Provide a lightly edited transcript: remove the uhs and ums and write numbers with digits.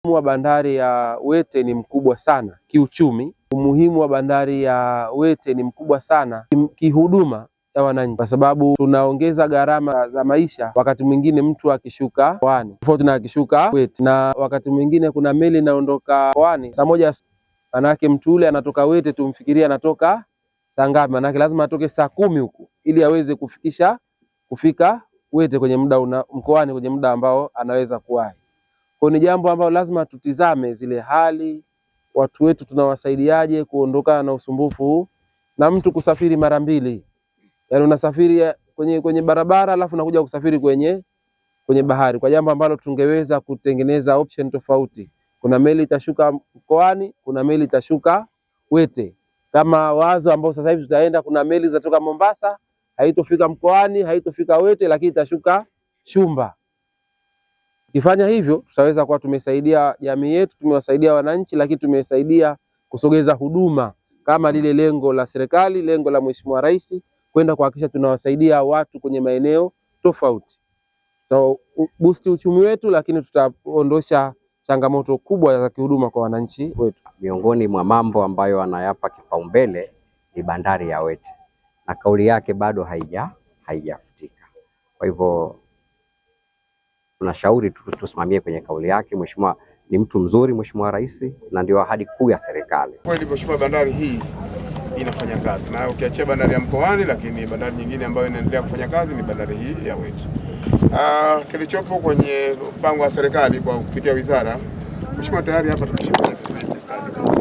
Umuhimu wa bandari ya Wete ni mkubwa sana kiuchumi. Umuhimu wa bandari ya Wete ni mkubwa sana kihuduma ya wananchi, kwa sababu tunaongeza gharama za maisha wakati mwingine mtu akishuka pwani tofauti na akishuka Wete. Na wakati mwingine kuna meli inaondoka pwani saa moja, manake mtu ule anatoka Wete tumfikiria anatoka saa ngapi? Manake lazima atoke saa 10 huku ili aweze kufika Wete kwenye muda mkoani kwenye muda ambao anaweza kuwahi. Kwa ni jambo ambalo lazima tutizame zile hali, watu wetu tunawasaidiaje kuondoka na usumbufu huu, na mtu kusafiri mara mbili. Yaani unasafiri kwenye barabara alafu unakuja kusafiri kwenye bahari, kwa jambo ambalo tungeweza kutengeneza option tofauti. Kuna meli itashuka mkoani, kuna meli itashuka Wete. Kama wazo ambao sasa hivi tutaenda, kuna meli zatoka Mombasa, haitofika mkoani, haitofika Wete, lakini itashuka Shumba. Ukifanya hivyo tutaweza kuwa tumesaidia jamii yetu, tumewasaidia wananchi, lakini tumesaidia kusogeza huduma kama lile lengo la serikali, lengo la Mheshimiwa Rais, kwenda kuhakikisha tunawasaidia watu kwenye maeneo tofauti. Boost uchumi wetu, lakini tutaondosha changamoto kubwa za kihuduma kwa wananchi wetu. Miongoni mwa mambo ambayo anayapa kipaumbele ni bandari ya Wete, na kauli yake bado haijafutika. Kwa hivyo tunashauri tusimamie kwenye kauli yake. Mheshimiwa ni mtu mzuri, Mheshimiwa Rais, na ndio ahadi kuu ya serikali. Kweli Mheshimiwa, bandari hii inafanya kazi, na ukiachia bandari ya mkoani, lakini bandari nyingine ambayo inaendelea kufanya kazi ni bandari hii ya Wete. Kilichopo kwenye mpango wa serikali kwa kupitia wizara, Mheshimiwa, tayari hapa tumeshafanya feasibility study.